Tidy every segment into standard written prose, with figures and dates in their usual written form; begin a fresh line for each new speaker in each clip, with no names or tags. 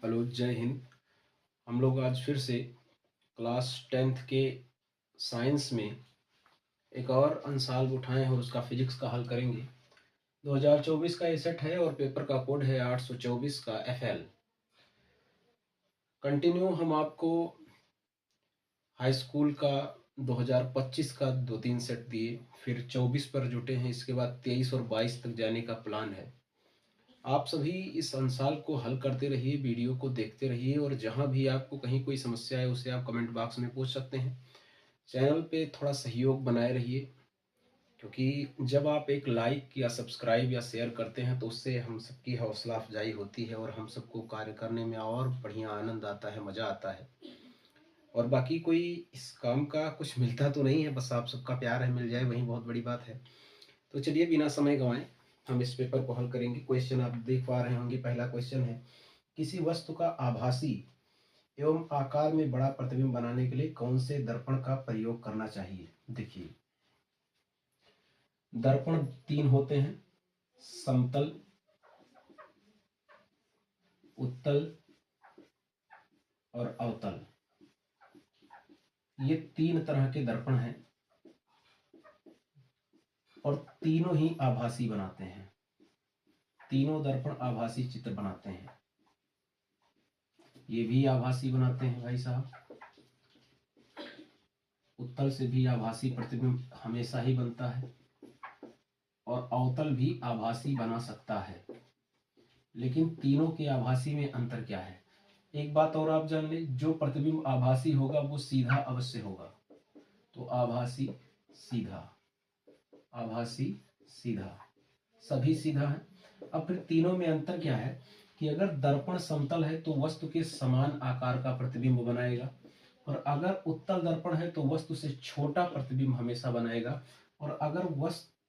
Hello, जय हिंद। हम लोग आज फिर से क्लास 10th के साइंस में एक और अंशाल उठाए हैं और उसका फिजिक्स का हल करेंगे। 2024 का ये सेट है और पेपर का कोड है 824 का FL। कंटिन्यू हम आपको हाई स्कूल का 2025 का 2-3 सेट दिए, फिर 24 पर जुटे हैं। इसके बाद 23 और 22 तक जाने का प्लान है। आप सभी इस अंशाल को हल करते रहिए, वीडियो को देखते रहिए और जहां भी आपको कहीं कोई समस्या है उसे आप कमेंट बॉक्स में पूछ सकते हैं। चैनल पे थोड़ा सहयोग बनाए रहिए, क्योंकि जब आप एक लाइक या सब्सक्राइब या शेयर करते हैं तो उससे हम सबकी हौसला अफजाई होती है और हम सबको कार्य करने में और बढ़िया आनंद आता है, मज़ा आता है। और बाकी कोई इस काम का कुछ मिलता तो नहीं है, बस आप सबका प्यार है, मिल जाए वही बहुत बड़ी बात है। तो चलिए बिना समय गंवाए हम इस पेपर को हल करेंगे। क्वेश्चन आप देख पा रहे होंगे। पहला क्वेश्चन है, किसी वस्तु का आभासी एवं आकार में बड़ा प्रतिबिंब बनाने के लिए कौन से दर्पण का प्रयोग करना चाहिए। देखिए, दर्पण 3 होते हैं, समतल, उत्तल और अवतल। ये 3 तरह के दर्पण हैं और तीनों ही आभासी बनाते हैं। तीनों दर्पण आभासी चित्र बनाते हैं। ये भी आभासी बनाते हैं भाई साहब। उत्तल से भी आभासी प्रतिबिंब हमेशा ही बनता है और अवतल भी आभासी बना सकता है। लेकिन तीनों के आभासी में अंतर क्या है? एक बात और आप जान ले, जो प्रतिबिंब आभासी होगा वो सीधा अवश्य होगा। तो आभासी सीधा, आभासी सीधा, सभी सीधा है। अब फिर तीनों में अंतर क्या है कि अगर दर्पण समतल है तो वस्तु के समान आकार का प्रतिबिंब बनाएगा, और अगर उत्तल दर्पण है तो वस्तु से छोटा प्रतिबिंब हमेशा बनाएगा, और अगर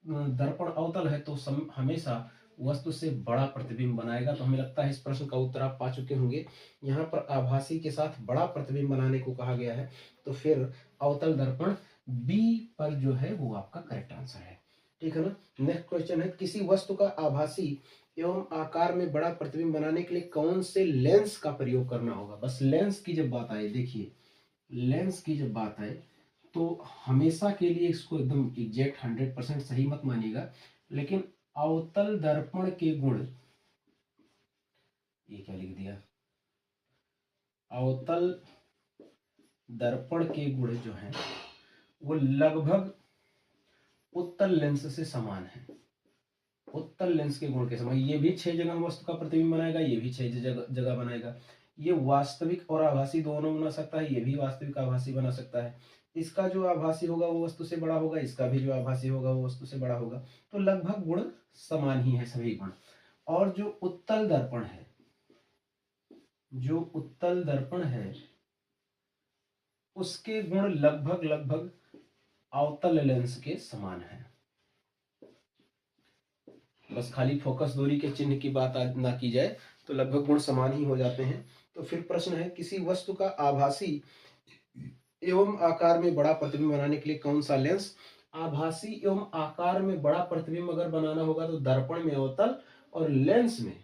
दर्पण अवतल है तो हमेशा वस्तु से बड़ा प्रतिबिंब बनाएगा। तो हमें लगता है इस प्रश्न का उत्तर आप पा चुके होंगे। यहाँ पर आभासी के साथ बड़ा प्रतिबिंब बनाने को कहा गया है, तो फिर अवतल दर्पण बी पर जो है वो आपका करेक्ट आंसर है। ठीक है ना। नेक्स्ट क्वेश्चन है, किसी वस्तु का आभासी एवं आकार में बड़ा प्रतिबिंब बनाने के लिए कौन से लेंस का प्रयोग करना होगा। बस लेंस की जब बात आए, देखिए लेंस की जब बात आए तो हमेशा के लिए इसको एकदम एग्जैक्ट 100% सही मत मानिएगा, लेकिन अवतल दर्पण के गुण, ये क्या लिख दिया, अवतल दर्पण के गुण जो है वो लगभग उत्तल लेंस से समान है। उत्तल लेंस के गुण के समान। ये भी 6 जगह वस्तु का प्रतिबिंब बनाएगा, ये भी 6 जगह बनाएगा। ये वास्तविक और आभासी दोनों बना सकता है, ये भी वास्तविक आभासी बना सकता है। इसका जो आभासी होगा वो वस्तु से बड़ा होगा, इसका भी जो आभासी होगा वो वस्तु से बड़ा होगा। तो लगभग गुण समान ही है सभी गुण। और जो उत्तल दर्पण है, जो उत्तल दर्पण है उसके गुण लगभग लगभग अवतल लेंस के समान है। बस खाली फोकस दूरी के चिन्ह की बात ना की जाए तो लगभग गुण समान ही हो जाते हैं। तो फिर प्रश्न है, किसी वस्तु का आभासी एवं आकार में बड़ा प्रतिबिंब बनाने के लिए कौन सा लेंस। आभासी एवं आकार में बड़ा प्रतिबिंब अगर बनाना होगा तो दर्पण में अवतल और लेंस में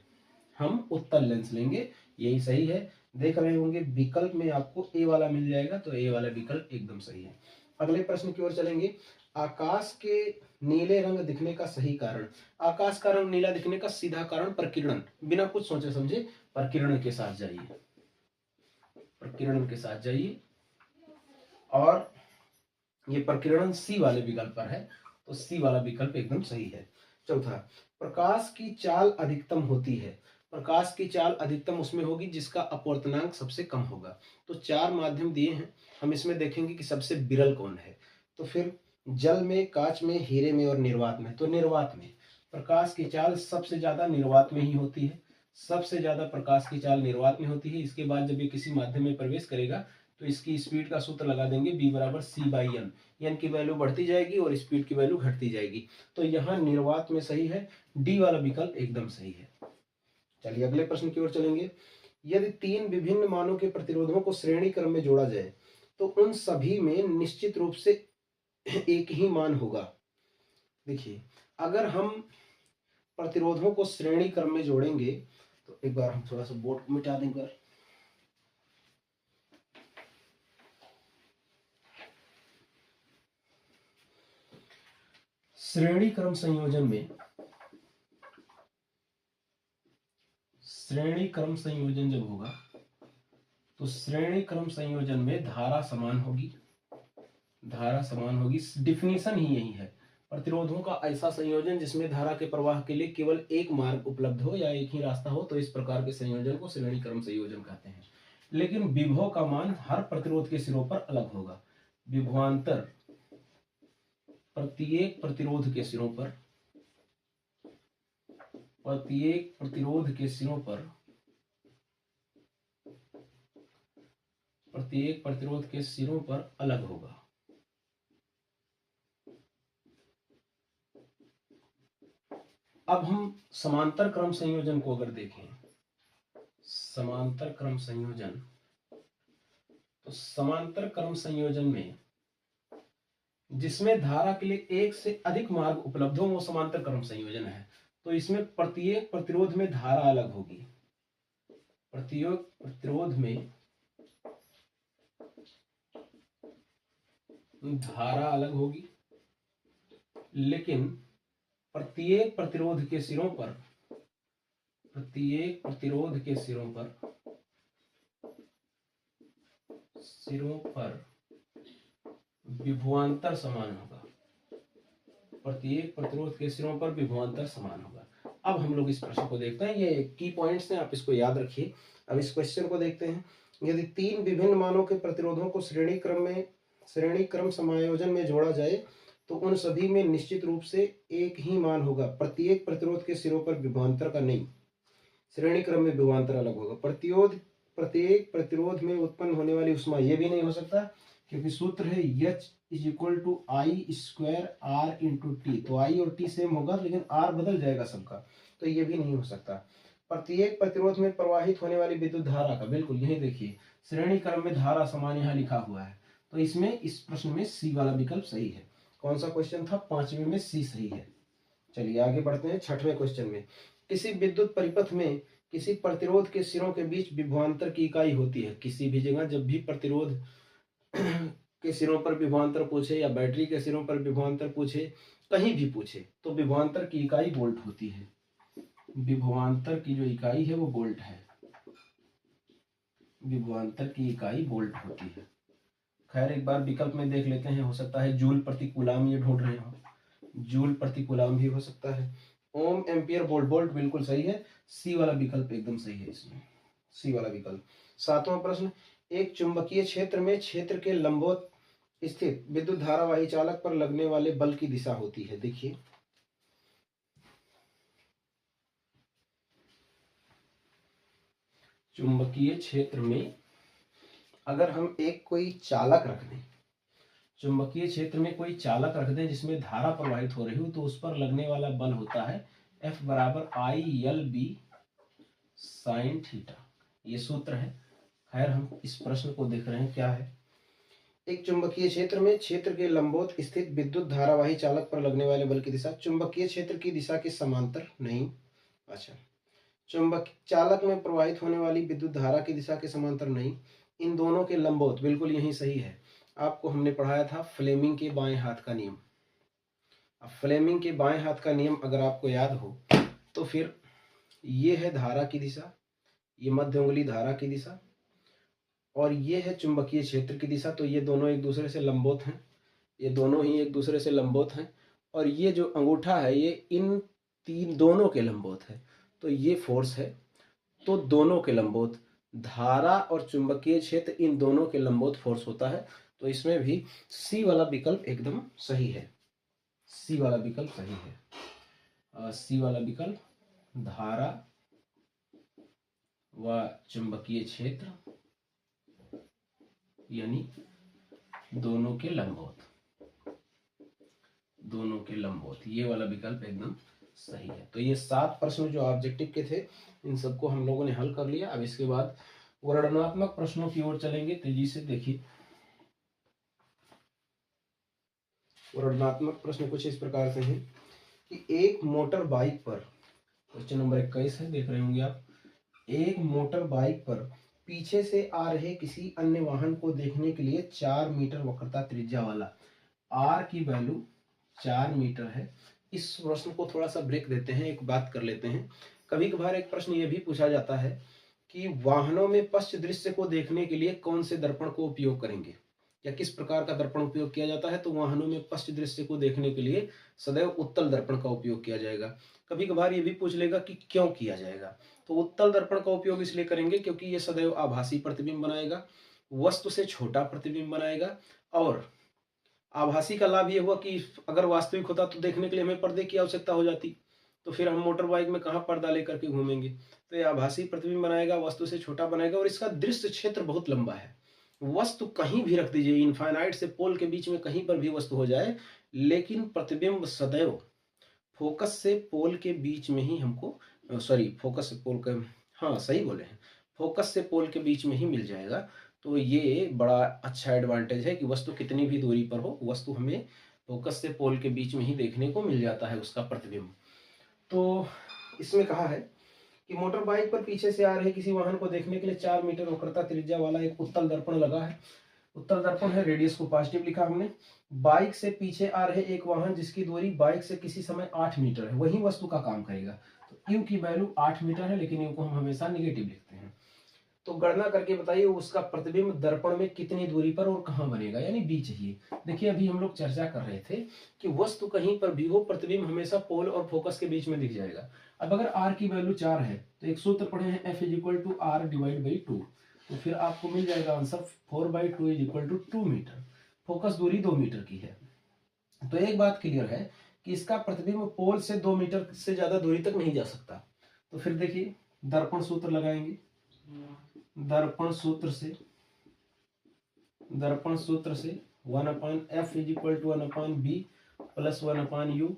हम उत्तल लेंस लेंगे। यही सही है। देख रहे होंगे विकल्प में आपको ए वाला मिल जाएगा, तो ए वाला विकल्प एकदम सही है। अगले प्रश्न की ओर चलेंगे। आकाश के नीले रंग दिखने का सही कारण। आकाश का रंग नीला दिखने का सीधा कारण प्रकीर्णन। बिना कुछ सोचे समझे प्रकीर्णन के साथ जाइए, प्रकीर्णन के साथ जाइए। और ये प्रकीर्णन सी वाले विकल्प पर है, तो सी वाला विकल्प एकदम सही है। चौथा, प्रकाश की चाल अधिकतम होती है। प्रकाश की चाल अधिकतम उसमें होगी जिसका अपवर्तनांक सबसे कम होगा। तो 4 माध्यम दिए हैं, हम इसमें देखेंगे कि सबसे विरल कौन है। तो फिर जल में, कांच में, हीरे में और निर्वात में। तो निर्वात में प्रकाश की चाल सबसे ज्यादा निर्वात में ही होती है। सबसे ज्यादा प्रकाश की चाल निर्वात में होती है। इसके बाद जब ये किसी माध्यम में प्रवेश करेगा तो इसकी स्पीड का सूत्र लगा देंगे, b बराबर c/n। एन की वैल्यू बढ़ती जाएगी और स्पीड की वैल्यू घटती जाएगी। तो यहाँ निर्वात में सही है, डी वाला विकल्प एकदम सही है। चलिए अगले प्रश्न की ओर चलेंगे। यदि 3 विभिन्न मानों के प्रतिरोधों को श्रेणी क्रम में जोड़ा जाए तो उन सभी में निश्चित रूप से एक ही मान होगा। देखिए, अगर हम प्रतिरोधों को श्रेणी क्रम में जोड़ेंगे तो एक बार हम थोड़ा सा बोर्ड को मिटा देंगे। श्रेणी क्रम संयोजन में श्रेणी क्रम संयोजन जब होगा तो श्रेणी क्रम संयोजन में धारा समान होगी, धारा समान होगी। डिफिनीशन ही यही है, प्रतिरोधों का ऐसा संयोजन जिसमें धारा के प्रवाह के लिए केवल एक मार्ग उपलब्ध हो या एक ही रास्ता हो, तो इस प्रकार के संयोजन को श्रेणी क्रम संयोजन कहते हैं। लेकिन विभव का मान हर प्रतिरोध के सिरों पर अलग होगा। विभवांतर प्रत्येक प्रतिरोध के सिरों पर, प्रत्येक प्रतिरोध के सिरों पर, प्रत्येक प्रतिरोध के सिरों पर अलग होगा। अब हम समांतर क्रम संयोजन को अगर देखें, समांतर क्रम संयोजन, तो समांतर क्रम संयोजन में जिसमें धारा के लिए एक से अधिक मार्ग उपलब्ध हो वो समांतर क्रम संयोजन है। तो इसमें प्रत्येक प्रतिरोध में धारा अलग होगी, प्रत्येक प्रतिरोध में धारा अलग होगी, लेकिन प्रत्येक प्रतिरोध के सिरों पर, प्रत्येक प्रतिरोध के सिरों पर विभवांतर समान होगा, प्रत्येक प्रतिरोध के सिरों पर विभवांतर समान होगा। अब हम लोग इस प्रश्न को देखते हैं, ये की पॉइंट्स हैं, आप इसको याद रखिए। अब इस क्वेश्चन को देखते हैं। यदि तीन विभिन्न मानों के प्रतिरोधों को श्रेणी क्रम समायोजन में जोड़ा जाए तो उन सभी में निश्चित रूप से एक ही मान होगा, प्रत्येक प्रतिरोध के सिरों पर विभवांतर का नहीं। श्रेणी क्रम में विभवांतर अलग होगा। प्रत्येक प्रतिरोध में उत्पन्न होने वाली ऊष्मा, ये भी नहीं हो सकता क्योंकि सूत्र है H = I² R × T। तो I और T सेम होगा लेकिन R बदल जाएगा सबका, तो ये भी नहीं हो सकता। प्रत्येक प्रतिरोध में प्रवाहित होने वाली विद्युत धारा का, बिल्कुल यही देखिए श्रेणी क्रम में धारा समान यहाँ लिखा हुआ है, तो इसमें इस प्रश्न में C वाला विकल्प सही है। कौन सा क्वेश्चन था? 5वें में C सही है। चलिए आगे बढ़ते हैं 6वें क्वेश्चन में। किसी विद्युत परिपथ में किसी प्रतिरोध के सिरों के बीच विभवांतर की इकाई होती है। किसी भी जगह जब भी प्रतिरोध के सिरों पर विभवांतर पूछे या बैटरी के सिरों पर विभवांतर पूछे, कहीं भी पूछे, तो विभवांतर की इकाई वोल्ट होती है। विभवांतर की जो इकाई है वो वोल्ट है, विभवांतर की इकाई वोल्ट होती है। खैर एक बार विकल्प में देख लेते हैं, हो सकता है जूल प्रति कूलाम ये ढूंढ रहे हो, जूल प्रति कूलाम भी हो सकता है। ओम, एम्पियर, वोल्ट, वोल्ट बिल्कुल सही है। सी वाला विकल्प एकदम सही है इसमें, सी वाला विकल्प। 7वां प्रश्न, एक चुंबकीय क्षेत्र में क्षेत्र के लंबवत स्थित विद्युत धारावाही चालक पर लगने वाले बल की दिशा होती है। देखिए चुंबकीय क्षेत्र में अगर हम एक कोई चालक रख दें, चुंबकीय क्षेत्र में कोई चालक रख दें जिसमें धारा प्रवाहित हो रही हो, तो उस पर लगने वाला बल होता है F = I/L/B sin θ। ये सूत्र है। खैर हम इस प्रश्न को देख रहे हैं, क्या है। एक चुंबकीय क्षेत्र में क्षेत्र के लंबवत स्थित विद्युत धारावाही चालक पर लगने वाले बल की दिशा चुंबकीय क्षेत्र की दिशा के समांतर नहीं। अच्छा, चुंबक चालक में प्रवाहित होने वाली विद्युत धारा की दिशा के समांतर नहीं, इन दोनों के लंबवत, बिल्कुल यही सही है। आपको हमने पढ़ाया था फ्लेमिंग के बाएं हाथ का नियम। अब फ्लेमिंग के बाएं हाथ का नियम अगर आपको याद हो तो फिर ये है धारा की दिशा, ये मध्य उंगली धारा की दिशा, और ये है चुंबकीय क्षेत्र की दिशा। तो ये दोनों एक दूसरे से लंबवत हैं, ये दोनों ही एक दूसरे से लंबवत हैं, और ये जो अंगूठा है ये इन तीन दोनों के लंबवत है। तो ये फोर्स है, तो दोनों के लंबवत धारा और चुंबकीय क्षेत्र इन दोनों के लंबवत फोर्स होता है। तो इसमें भी सी वाला विकल्प एकदम सही है, सी वाला विकल्प सही है। सी वाला विकल्प, धारा व चुंबकीय क्षेत्र यानी दोनों के लंबवत, दोनों के लंबवत, ये वाला विकल्प एकदम सही है। तो ये 7 प्रश्न जो ऑब्जेक्टिव के थे इन सबको हम लोगों ने हल कर लिया। अब इसके बाद वर्णनात्मक प्रश्नों की ओर चलेंगे। तेजी से देखिए, वर्णनात्मक प्रश्न कुछ इस प्रकार से हैं कि एक मोटर बाइक पर, क्वेश्चन नंबर 21 है, देख रहे होंगे आप। एक मोटर बाइक पर पीछे से आ रहे किसी अन्य वाहन को देखने के लिए 4 मीटर वक्रता त्रिज्या वाला R की वैल्यू 4 मीटर है। इस प्रश्न को थोड़ा सा ब्रेक देते हैं, एक बात कर लेते हैं। कभी कभार एक प्रश्न ये भी पूछा जाता है कि वाहनों में पश्च दृश्य को देखने के लिए कौन से दर्पण को उपयोग करेंगे, या किस प्रकार का दर्पण उपयोग किया जाता है। तो वाहनों में पश्च दृश्य को देखने के लिए सदैव उत्तल दर्पण का उपयोग किया जाएगा। कभी कभार ये भी पूछ लेगा कि क्यों किया जाएगा। तो उत्तल दर्पण का उपयोग इसलिए करेंगे क्योंकि ये सदैव आभासी प्रतिबिंब बनाएगा, वस्तु से छोटा प्रतिबिंब बनाएगा। और आभासी का लाभ ये हुआ कि अगर वास्तविक होता तो देखने के लिए हमें पर्दे की आवश्यकता हो जाती, तो फिर हम मोटर बाइक में कहाँ पर्दा लेकर के घूमेंगे। तो ये आभासी प्रतिबिंब बनाएगा, वस्तु से छोटा बनाएगा, और इसका दृश्य क्षेत्र बहुत लंबा है। वस्तु कहीं भी रख दीजिए, इनफाइनाइट से पोल के बीच में कहीं पर भी वस्तु हो जाए, लेकिन प्रतिबिंब सदैव फोकस से पोल के बीच में ही हमको, सॉरी फोकस से पोल का, हाँ सही बोले हैं, फोकस से पोल के बीच में ही मिल जाएगा। तो ये बड़ा अच्छा एडवांटेज है कि वस्तु कितनी भी दूरी पर हो, वस्तु हमें फोकस से पोल के बीच में ही देखने को मिल जाता है उसका प्रतिबिंब। तो इसमें कहा है कि मोटर बाइक पर पीछे से आ रहे किसी वाहन को देखने के लिए 4 मीटर वक्रता त्रिज्या वाला एक उत्तल दर्पण लगा है। उत्तल दर्पण है, रेडियस को पॉजिटिव लिखा हमने। बाइक से पीछे आ रहे एक वाहन जिसकी दूरी बाइक से किसी समय 8 मीटर है, वही वस्तु का काम करेगा। तो यू की वैल्यू 8 मीटर है, लेकिन यू को हम हमेशा निगेटिव लिखते हैं। तो गणना करके बताइए उसका प्रतिबिंब दर्पण में कितनी दूरी पर और कहाँ बनेगा, यानी बी चाहिए। देखिए अभी हम लोग चर्चा कर रहे थे कि वस्तु कहीं पर भी हो, प्रतिबिंब हमेशा पोल और फोकस के बीच में दिख जाएगा। अब अगर r की वैल्यू 4 है तो एक सूत्र पढ़े हैं F = R डिवाइड बाई 2, तो फिर आपको मिल जाएगा आंसर 4/2 = 2 मीटर। फोकस दूरी 2 मीटर की है। तो एक बात क्लियर है कि इसका प्रतिबिंब पोल से 2 मीटर से ज्यादा दूरी तक नहीं जा सकता। तो फिर देखिए दर्पण सूत्र लगाएंगे। दर्पण सूत्र से 1/f = 1/b + 1/u,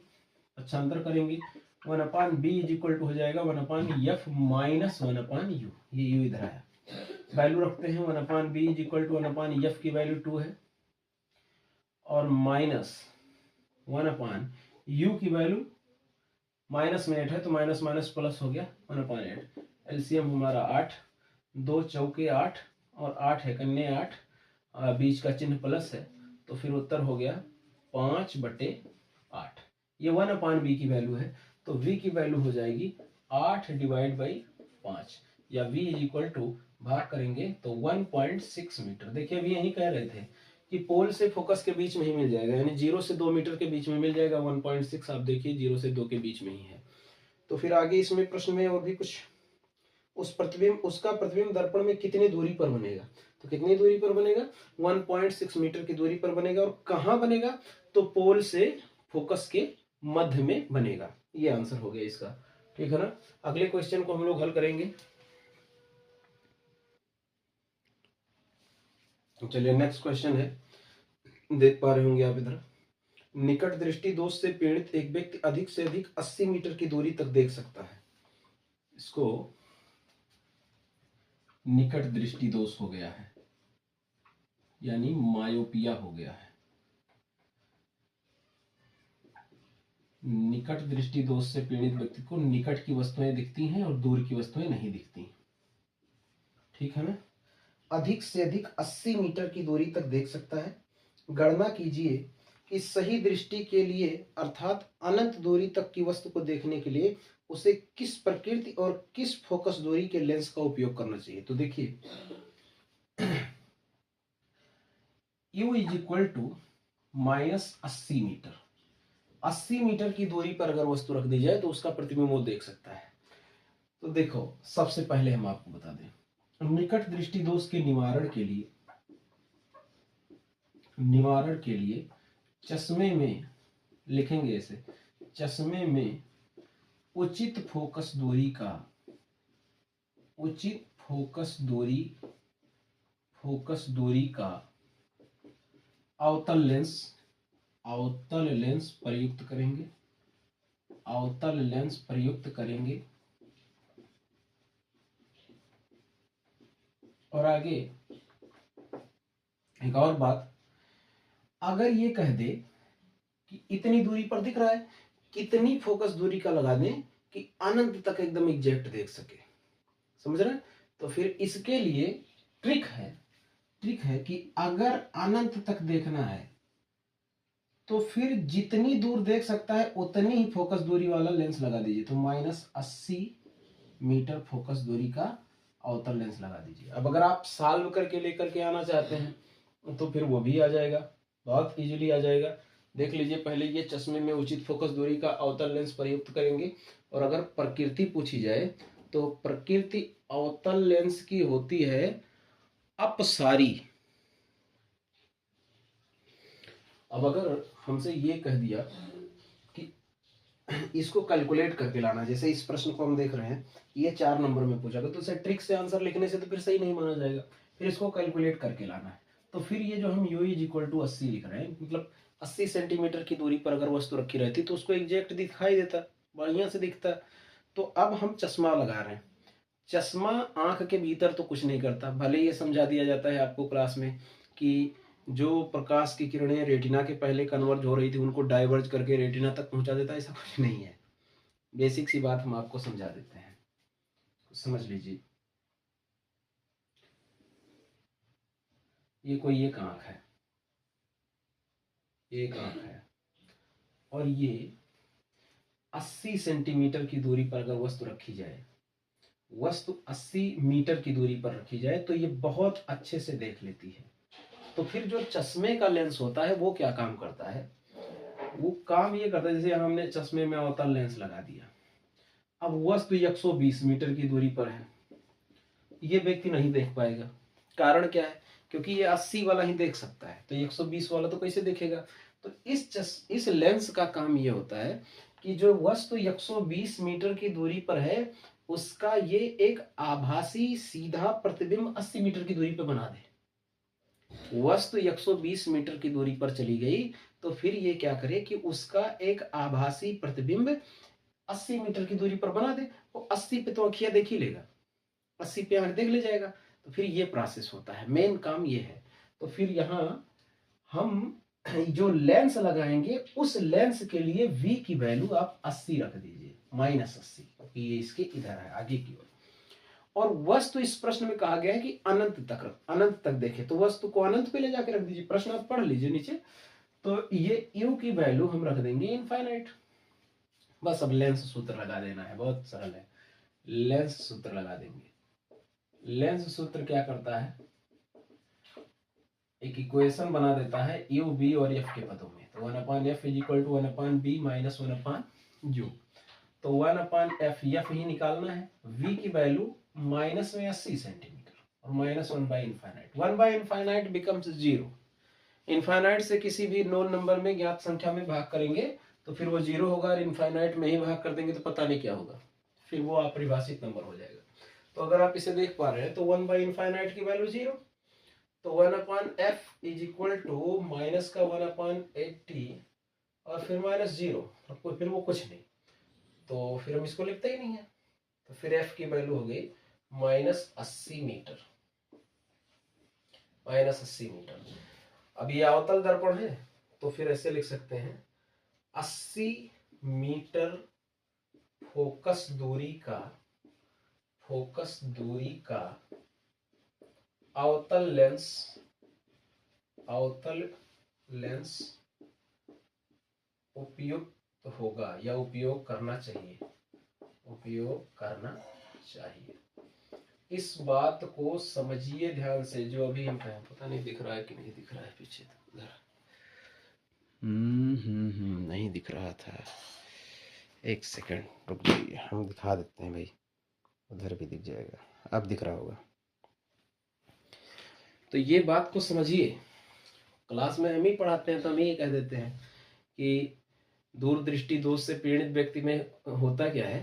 पक्षांतर करेंगे 1/b हो जाएगा 1/f - 1/u। ये u इधर आया, वैल्यू रखते हैं 1/b = 1/f की वैल्यू 2 है, और माइनस 1/u की वैल्यू माइनस में 8 है, तो माइनस माइनस प्लस हो गया 1/8। एलसीएम हमारा 8, 2 चौके 8, और 8 है कन्ने 8, बीच का चिन्ह प्लस है, तो फिर उत्तर हो गया 5/8। ये 1/b की वैल्यू है, तो v की वैल्यू हो जाएगी 8/5, या v = भाग करेंगे तो 1.6 मीटर। देखिए अभी यही कह रहे थे कि पोल से फोकस के बीच में ही मिल जाएगा, यानी 0 से 2 मीटर के बीच में मिल जाएगा। 1.6 आप देखिए 0 से 2 के बीच में ही है। तो फिर आगे इसमें प्रश्न में और भी कुछ, उसका प्रतिबिंब दर्पण में कितनी दूरी पर बनेगा। तो कितनी दूरी पर बनेगा, 1.6 मीटर की दूरी पर बनेगा, और कहाँ बनेगा, तो पोल से फोकस के मध्य में बनेगा। ये आंसर हो गया इसका, ठीक है ना। अगले क्वेश्चन को हम लोग हल करेंगे। चलिए नेक्स्ट क्वेश्चन है, देख पा रहे होंगे आप इधर। निकट दृष्टि दोष से पीड़ित एक व्यक्ति अधिक से अधिक 80 मीटर की दूरी तक देख सकता है। इसको निकट दृष्टि दोष हो गया है, यानी मायोपिया हो गया है। निकट दृष्टि दोष से पीड़ित व्यक्ति को निकट की वस्तुएं दिखती हैं और दूर की वस्तुएं नहीं दिखती, ठीक है ना। अधिक से अधिक 80 मीटर की दूरी तक देख सकता है। गणना कीजिए कि सही दृष्टि के लिए अर्थात अनंत दूरी तक की वस्तु को देखने के लिए उसे किस प्रकृति और किस फोकस दूरी के लेंस का उपयोग करना चाहिए। तो देखिए u = -80 मीटर। 80 मीटर की दूरी पर अगर वस्तु रख दी जाए तो उसका प्रतिबिंब वो देख सकता है। तो देखो सबसे पहले हम आपको बता दें, निकट दृष्टि दोष के निवारण के लिए चश्मे में लिखेंगे ऐसे, चश्मे में उचित फोकस दूरी का अवतल लेंस प्रयुक्त करेंगे। और आगे एक और बात, अगर ये कह दे कि इतनी दूरी पर दिख रहा है, कितनी फोकस दूरी का लगा दें कि अनंत तक एकदम एग्जैक्ट देख सके, समझ रहे हैं। तो फिर इसके लिए ट्रिक है कि अगर अनंत तक देखना है तो फिर जितनी दूर देख सकता है उतनी ही फोकस दूरी वाला लेंस लगा दीजिए। तो -80 मीटर फोकस दूरी का अवतल लेंस लगा दीजिए। अब अगर आप सॉल्व करके लेकर के आना चाहते हैं तो फिर वो भी आ जाएगा, बहुत इजीली आ जाएगा। देख लीजिए, पहले ये चश्मे में उचित फोकस दूरी का अवतल लेंस प्रयुक्त करेंगे। और अगर प्रकृति पूछी जाए तो प्रकृति अवतल लेंस की होती है अपसारी। अब अगर हमसे ये कह दिया कि इसको कैलकुलेट करके लाना, जैसे इस प्रश्न को हम देख रहे हैं, ये 4 नंबर में पूछा गया, तो इसे ट्रिक से आंसर लिखने से तो फिर सही नहीं माना जाएगा, फिर इसको कैलकुलेट करके लाना है। तो फिर ये जो हम u = 80 लिख रहे हैं, मतलब 80 सेंटीमीटर की दूरी पर अगर वस्तु रखी रहती तो उसको एग्जैक्ट दिखाई देता, बढ़िया से दिखता। तो अब हम चश्मा लगा रहे हैं, चश्मा आंख के भीतर तो कुछ नहीं करता, भले ये समझा दिया जाता है आपको क्लास में कि जो प्रकाश की किरणें रेटिना के पहले कन्वर्ज हो रही थी उनको डाइवर्ज करके रेटिना तक पहुंचा देता है, ऐसा कुछ नहीं है। बेसिक सी बात हम आपको समझा देते हैं, समझ लीजिए। ये कोई एक आंख है, एक आंख है, और ये 80 सेंटीमीटर की दूरी पर अगर वस्तु रखी जाए, वस्तु 80 मीटर की दूरी पर रखी जाए तो ये बहुत अच्छे से देख लेती है। तो फिर जो चश्मे का लेंस होता है वो क्या काम करता है, वो काम ये करता है, जैसे हमने चश्मे में अवतल लेंस लगा दिया, अब वस्तु 120 मीटर की दूरी पर है, ये व्यक्ति नहीं देख पाएगा। कारण क्या है, क्योंकि ये 80 वाला ही देख सकता है, तो 120 वाला तो कैसे देखेगा। तो इस लेंस का काम ये होता है कि जो वस्तु 120 मीटर की दूरी पर है उसका ये एक आभासी सीधा प्रतिबिंब 80 मीटर की दूरी पर बना दे। वस्तु 120 मीटर की दूरी पर चली गई तो फिर ये क्या करे कि उसका एक आभासी प्रतिबिंब 80 मीटर की दूरी पर बना दे। वो 80 पे तो अखिया देख ही लेगा, 80 पे आंख देख ले जाएगा। तो फिर ये प्रोसेस होता है, मेन काम ये है। तो फिर यहाँ हम जो लेंस लगाएंगे उस लेंस के लिए v की वैल्यू आप 80 रख दीजिए, -80, क्योंकि ये इसके इधर है आगे की ओर। और वस्तु इस प्रश्न में कहा गया है कि अनंत तक देखे, तो वस्तु को अनंत पे ले जाके रख दीजिए। प्रश्न आप पढ़ लीजिए नीचे। तो ये u की वैल्यू हम रख देंगे इनफाइनाइट। बस अब लेंस सूत्र लगा देना है, बहुत सरल है। लेंस सूत्र लगा देंगे। लेंस सूत्र क्या करता है, एक इक्वेशन बना देता है u, v और f के पदों में। तो 1/f = 1/b - 1/u। तो 1/f f ही निकालना है, v की वैल्यू माइनस में 80 सेंटीमीटर और -1/∞। 1/∞ बिकम्स 0। इनफाइनाइट से किसी भी नॉन नंबर में ज्ञात संख्या में भाग करेंगे तो फिर वो 0 होगा, और इनफाइनाइट में ही भाग कर देंगे तो पता नहीं क्या होगा, फिर वो अपरिभाषित नंबर हो जाएगा। तो अगर आप इसे देख पा रहे हैं तो 1/∞ की वैल्यू 0, तो 1/f = माइनस का 1/80 और फिर -0, और फिर वो कुछ नहीं, तो फिर हम इसको लिखते ही नहीं है। तो फिर f की वैल्यू हो गई -80 मीटर, -80 मीटर। अब ये अवतल दर्पण है तो फिर ऐसे लिख सकते हैं 80 मीटर फोकस दूरी का अवतल लेंस उपयुक्त होगा या उपयोग करना चाहिए। इस बात को समझिए ध्यान से, जो अभी हम कहें। पता नहीं दिख रहा है कि नहीं दिख रहा है पीछे, नहीं दिख रहा था, एक सेकंड रुक जाइए, हम दिखा देते हैं भाई, उधर भी दिख जाएगा, अब दिख रहा होगा। तो ये बात को समझिए, क्लास में हम ही पढ़ाते हैं तो हम ही कह देते हैं कि दूरदृष्टि दोष से पीड़ित व्यक्ति में होता क्या है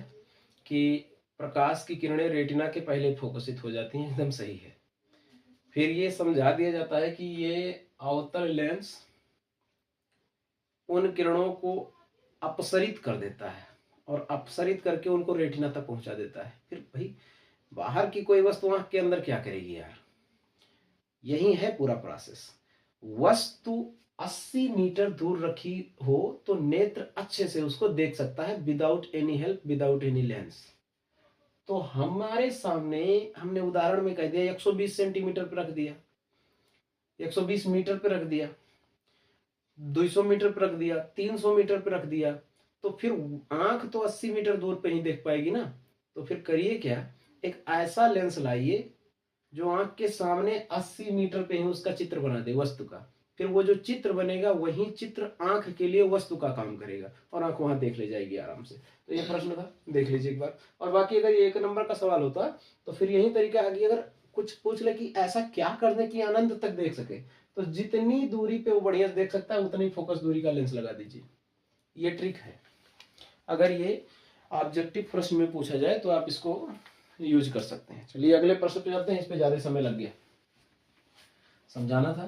कि प्रकाश की किरणें रेटिना के पहले फोकसित हो जाती हैं, एकदम सही है। फिर ये समझा दिया जाता है कि ये अवतल लेंस उन किरणों को अपसरित कर देता है और अपसरित करके उनको रेटिना तक पहुंचा देता है। फिर भाई बाहर की कोई वस्तु आंख के अंदर क्या करेगी यार, यही है पूरा प्रोसेस। वस्तु 80 मीटर दूर रखी हो तो नेत्र अच्छे से उसको देख सकता है, without any help, without any lens. तो हमारे सामने हमने उदाहरण में कह दिया 120 सेंटीमीटर पर रख दिया, 120 मीटर पर रख दिया, 200 मीटर पे रख दिया, 300 मीटर पे रख दिया, तो फिर आंख तो 80 मीटर दूर पे ही देख पाएगी ना। तो फिर करिए क्या, एक ऐसा लेंस लाइए जो आंख के सामने 80 मीटर पे ही उसका चित्र बना दे वस्तु का। फिर वो जो चित्र बनेगा वही चित्र आंख के लिए वस्तु का काम करेगा और आंख वहां देख ले जाएगी आराम से। तो ये प्रश्न था, देख लीजिए एक बार। और बाकी अगर ये 1 नंबर का सवाल होता तो फिर यही तरीका आगे, अगर कुछ पूछ ले कि ऐसा क्या करने की अनंत तक देख सके, तो जितनी दूरी पे वो बढ़िया देख सकता है उतनी फोकस दूरी का लेंस लगा दीजिए। ये ट्रिक है। अगर ये ऑब्जेक्टिव प्रश्न में पूछा जाए तो आप इसको यूज कर सकते हैं। चलिए अगले प्रश्न पे जाते हैं, इस पे ज्यादा समय लग गया, समझाना था,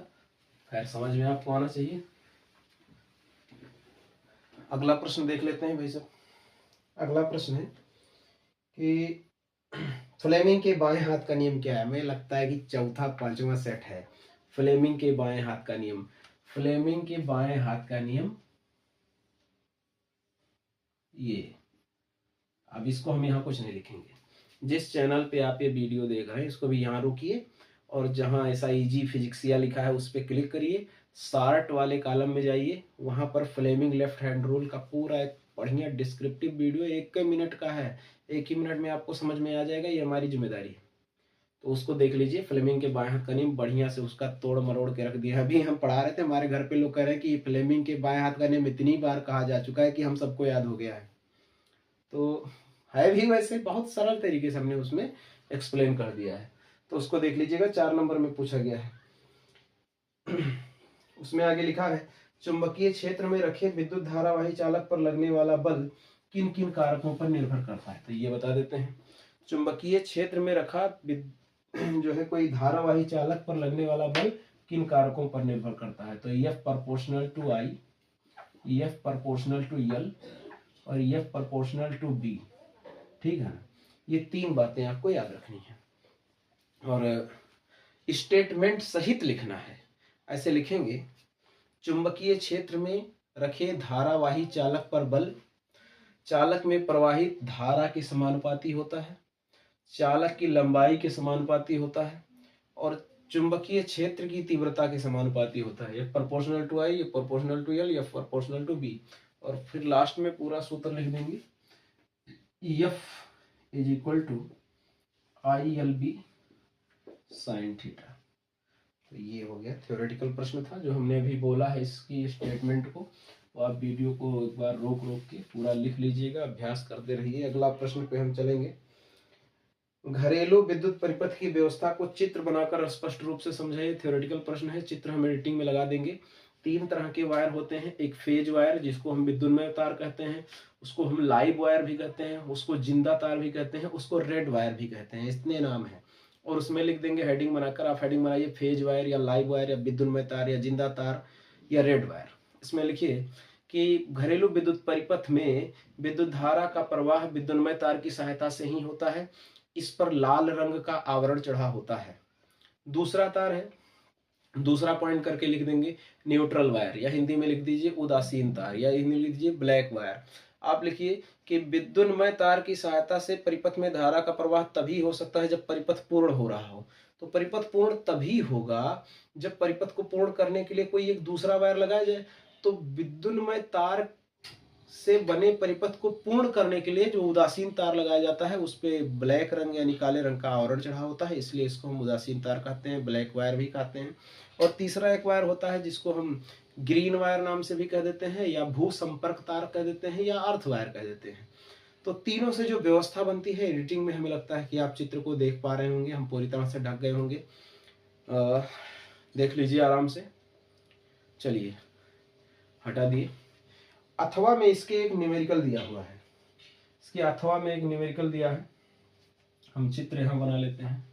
खैर समझ में आपको आना चाहिए। अगला प्रश्न देख लेते हैं भाई साहब। अगला प्रश्न है कि फ्लेमिंग के बाएं हाथ का नियम क्या है। हमें लगता है कि चौथा पांचवा सेट है। फ्लेमिंग के बाएं हाथ का नियम, फ्लेमिंग के बाएं हाथ का नियम ये। अब इसको हम यहाँ कुछ नहीं लिखेंगे। जिस चैनल पे आप ये वीडियो देख रहे हैं इसको भी यहाँ रोकिए और जहाँ ऐसा इजी फिजिक्सिया लिखा है उस पर क्लिक करिए, शार्ट वाले कॉलम में जाइए, वहाँ पर फ्लेमिंग लेफ्ट हैंड रूल का पूरा एक बढ़िया डिस्क्रिप्टिव वीडियो 1 मिनट का है, 1 ही मिनट में आपको समझ में आ जाएगा, ये हमारी जिम्मेदारी है। तो उसको देख लीजिए। फ्लेमिंग के बाएं हाथ का नियम बढ़िया से उसका तोड़ मरोड़ के रख दिया। अभी हम पढ़ा रहे थे, हमारे घर पे लोग कह रहे हैं कि फ्लेमिंग के बाएं हाथ का नियम इतनी बार कहा जा चुका है कि हम सबको याद हो गया है। तो है भी वैसे बहुत सरल तरीके से हमने उसमें एक्सप्लेन कर दिया है। तो उसको देख लीजिएगा, 4 नंबर में पूछा गया है। उसमें आगे लिखा है, चुंबकीय क्षेत्र में रखे विद्युत धारावाही चालक पर लगने वाला बल किन किन कारकों पर निर्भर करता है। तो ये बता देते हैं। चुंबकीय क्षेत्र में रखा जो है कोई धारावाही चालक पर लगने वाला बल किन कारकों पर निर्भर करता है। तो F proportional to I, F proportional to L और F प्रोपोर्शनल टू B। ठीक है ना, ये 3 बातें आपको याद रखनी है और स्टेटमेंट सहित लिखना है। ऐसे लिखेंगे, चुंबकीय क्षेत्र में रखे धारावाही चालक पर बल चालक में प्रवाहित धारा के समानुपाती होता है, चालक की लंबाई के समानुपाती होता है और चुंबकीय क्षेत्र की तीव्रता के समानुपाती होता है। F proportional to I, F proportional to L, F proportional to B। और फिर लास्ट में पूरा सूत्र लिख देंगे, F is equal to ILB sine theta. तो ये हो गया थ्योरेटिकल प्रश्न था जो हमने अभी बोला है इसकी स्टेटमेंट को। तो आप वीडियो को एक बार रोक रोक के पूरा लिख लीजिएगा, अभ्यास करते रहिए। अगला प्रश्न पे हम चलेंगे। घरेलू विद्युत परिपथ की व्यवस्था को चित्र बनाकर स्पष्ट रूप से समझाइए। थ्योरेटिकल प्रश्न है, चित्र हम एडिटिंग में लगा देंगे। 3 तरह के वायर होते हैं, एक फेज वायर जिसको हम विद्युन्मय तार कहते हैं, उसको हम लाइव वायर भी कहते हैं, उसको जिंदा तार भी कहते हैं, उसको रेड वायर भी कहते हैं, इतने नाम है। और उसमें लिख देंगे हेडिंग बनाकर, आप हेडिंग बनाइए फेज वायर या लाइव वायर या विद्युन्मय तार या जिंदा तार या रेड वायर। इसमें लिखिए कि घरेलू विद्युत परिपथ में विद्युत धारा का प्रवाह विद्युन्मय तार की सहायता से ही होता है, इस पर लाल रंग का आवरण चढ़ा होता है। दूसरा तार है, दूसरा पॉइंट करके लिख देंगे न्यूट्रल वायर या हिंदी में लिख दीजिए उदासीन तार या हिंदी में लिख दीजिए ब्लैक वायर। आप लिखिए कि विद्युन्मय तार की सहायता से परिपथ में धारा का प्रवाह तभी हो सकता है जब परिपथ पूर्ण हो रहा हो। तो परिपथ पूर्ण तभी होगा जब परिपथ को पूर्ण करने के लिए कोई एक दूसरा वायर लगाया जाए। तो विद्युन्मय तार से बने परिपथ को पूर्ण करने के लिए जो उदासीन तार लगाया जाता है उस पे ब्लैक रंग यानी काले रंग का आवरण चढ़ा होता है, इसलिए इसको हम उदासीन तार कहते हैं, ब्लैक वायर भी कहते हैं। और तीसरा एक वायर होता है जिसको हम ग्रीन वायर नाम से भी कह देते हैं या भू संपर्क तार कह देते हैं या अर्थ वायर कह देते हैं। तो तीनों से जो व्यवस्था बनती है एडिटिंग में, हमें लगता है कि आप चित्र को देख पा रहे होंगे, हम पूरी तरह से ढक गए होंगे। देख लीजिए आराम से। चलिए हटा दिए। अथवा में इसके एक न्यूमेरिकल दिया हुआ है, इसके अथवा में एक न्यूमेरिकल दिया है, हम चित्र यहां बना लेते हैं।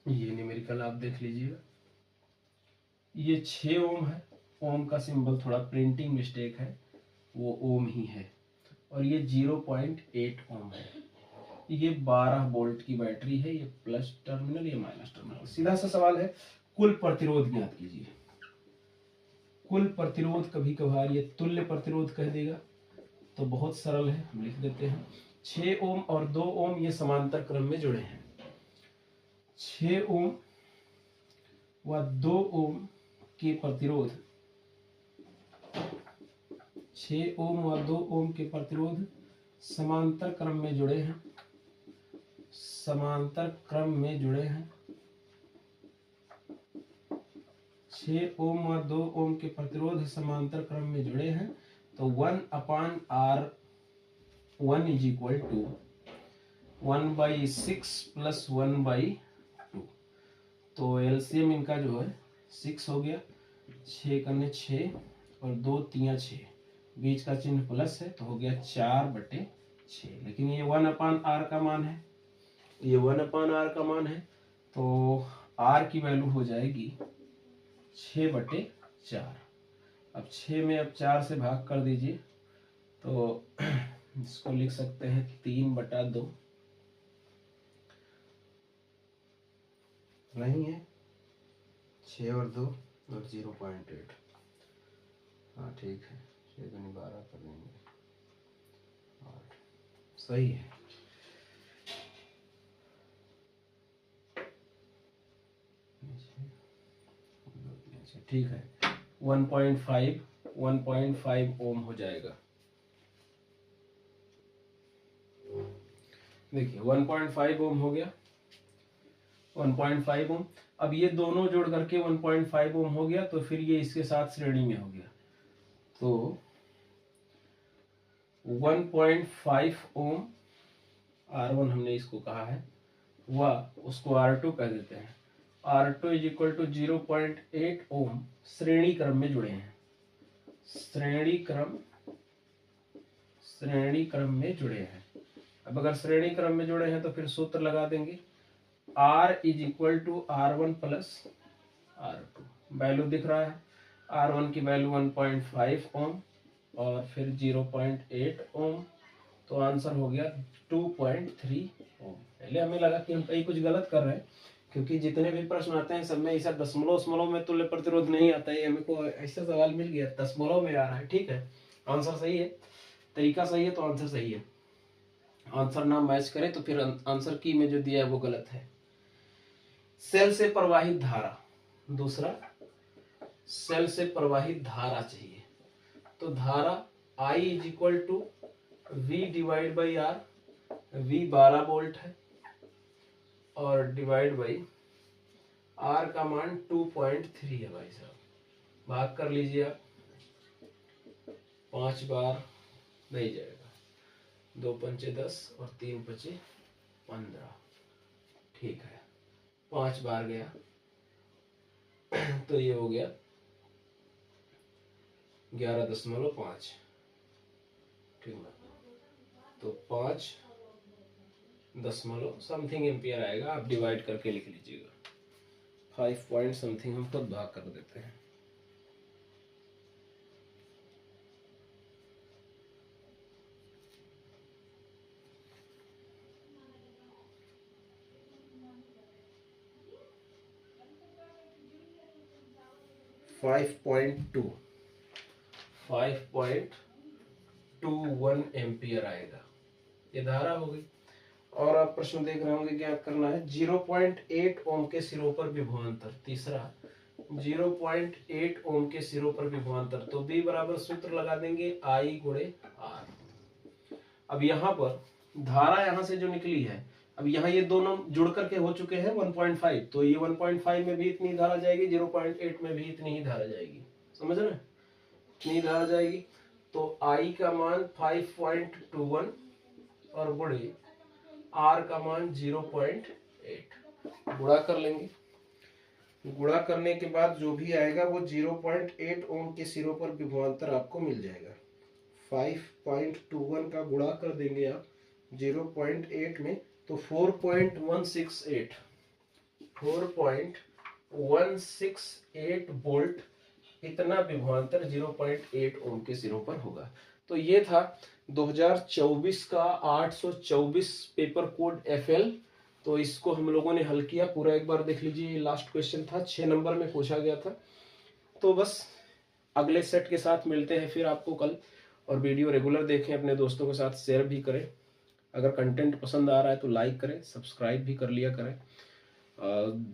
ये न्यूमेरिकल आप देख लीजिएगा, ये 6 ओम है। ओम का सिंबल थोड़ा प्रिंटिंग मिस्टेक है, वो ओम ही है। और ये 0.8 ओम है। ये 12 वोल्ट की बैटरी है, ये प्लस टर्मिनल, ये माइनस टर्मिनल। सीधा सा सवाल है, कुल प्रतिरोध ज्ञात कीजिए। कुल प्रतिरोध कभी कभार ये तुल्य प्रतिरोध कह देगा, तो बहुत सरल है, हम लिख देते हैं 6 ओम और 2 ओम ये समांतर क्रम में जुड़े हैं। 6 ओम व 2 ओम के प्रतिरोध, 6 ओम व 2 ओम के प्रतिरोध समांतर क्रम में जुड़े हैं, समांतर क्रम में जुड़े हैं। 6 ओम व 2 ओम के प्रतिरोध समांतर क्रम में जुड़े हैं, तो 1/R1 is equal to 1/6 plus 1/2। तो एलसीएम इनका जो है 6 हो गया, 6 करने 6 और 2 तिया 6, बीच का चिन्ह प्लस है तो हो गया 4/6। लेकिन ये 1/R का मान है, ये 1/R का मान है, तो R की वैल्यू हो जाएगी 6/4। अब 6 में अब 4 से भाग कर दीजिए, तो इसको लिख सकते हैं 3/2। नहीं है 6 और 2 और 0.8, हाँ ठीक है, 6 दूनी 12 कर देंगे, 8 सही है। ठीक है, 1.5 ओम हो जाएगा। देखिए 1.5 ओम हो गया, 1.5 ओम। अब ये दोनों जोड़ करके 1.5 ओम हो गया, तो फिर ये इसके साथ श्रेणी में हो गया, तो 1.5 ओम R1 हमने इसको कहा है, वह उसको R2 कह देते हैं। R2 इज इक्वल टू 0.8 ओम श्रेणी क्रम में जुड़े हैं, श्रेणी क्रम में जुड़े हैं। अब अगर श्रेणी क्रम में जुड़े हैं तो फिर सूत्र लगा देंगे, R is equal to R1 plus R2। Value दिख रहा है, R1 की वैल्यू 1.5 ओम और फिर 0.8 ओम, तो आंसर हो गया 2.3 ओम। पहले हमें लगा कि हम कहीं कुछ गलत कर रहे हैं, क्योंकि जितने भी प्रश्न आते हैं सब में ऐसा दशमलव में तुल्य प्रतिरोध नहीं आता है। हमको ऐसा सवाल मिल गया दशमलव में आ रहा है, ठीक है, आंसर सही है, तरीका सही है तो आंसर सही है। आंसर ना मैच करे तो फिर आंसर की में जो दिया है वो गलत है। सेल से प्रवाहित धारा, दूसरा सेल से प्रवाहित धारा चाहिए, तो धारा I is equal to V divide by R, V 12 volt है और डिवाइड बाई R का मान 2.3 है। भाई साहब भाग कर लीजिए आप, 5 बार नहीं जाएगा, 2 पंचे 10 और 3 पंचे 15, ठीक है, 5 बार गया तो ये हो गया 11.5, ठीक है, तो 5 दशमलव समथिंग एम्पियर आएगा। आप डिवाइड करके लिख लीजिएगा, 5 पॉइंट समथिंग हम खुद भाग कर देते हैं। .2 5.21 एम्पियर आएगा, ये धारा हो गई। और आप प्रश्न देख रहे होंगे क्या करना है, 0.8 ओम के सिरों पर विभवांतर, तीसरा 0.8 ओम के सिरों पर विभवांतर, तो B बराबर सूत्र लगा देंगे I गुणे R। अब यहाँ पर धारा यहाँ से जो निकली है, अब यहाँ ये दोनों जुड़ करके हो चुके हैं 1.5, तो ये 1.5 में भी इतनी धारा जाएगी, 0.8 में भी इतनी ही धारा जाएगी, समझ रहे, इतनी धारा जाएगी। तो I का मान 5.21 और गुणे R का मान 0.8, गुणा कर लेंगे। गुणा करने के बाद जो भी आएगा वो 0.8 ओम के सिरों पर विभवांतर आपको मिल जाएगा। 5.21 का गुणा कर देंगे आप 0.8 में, तो 4.168 वोल्ट इतना विभवांतर 0.8 ओम के सिरों पर होगा। तो ये था 2024 का 824 पेपर कोड FL। तो इसको हम लोगों ने हल किया पूरा, एक बार देख लीजिए, लास्ट क्वेश्चन था, 6 नंबर में पूछा गया था। तो बस अगले सेट के साथ मिलते हैं फिर आपको कल। और वीडियो रेगुलर देखें, अपने दोस्तों के साथ शेयर भी करें। अगर कंटेंट पसंद आ रहा है तो लाइक करें, सब्सक्राइब भी कर लिया करें।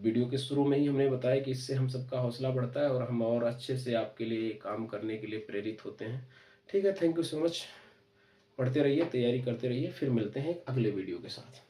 वीडियो के शुरू में ही हमने बताया कि इससे हम सबका हौसला बढ़ता है और हम और अच्छे से आपके लिए काम करने के लिए प्रेरित होते हैं। ठीक है, थैंक यू सो मच। पढ़ते रहिए, तैयारी करते रहिए, फिर मिलते हैं अगले वीडियो के साथ।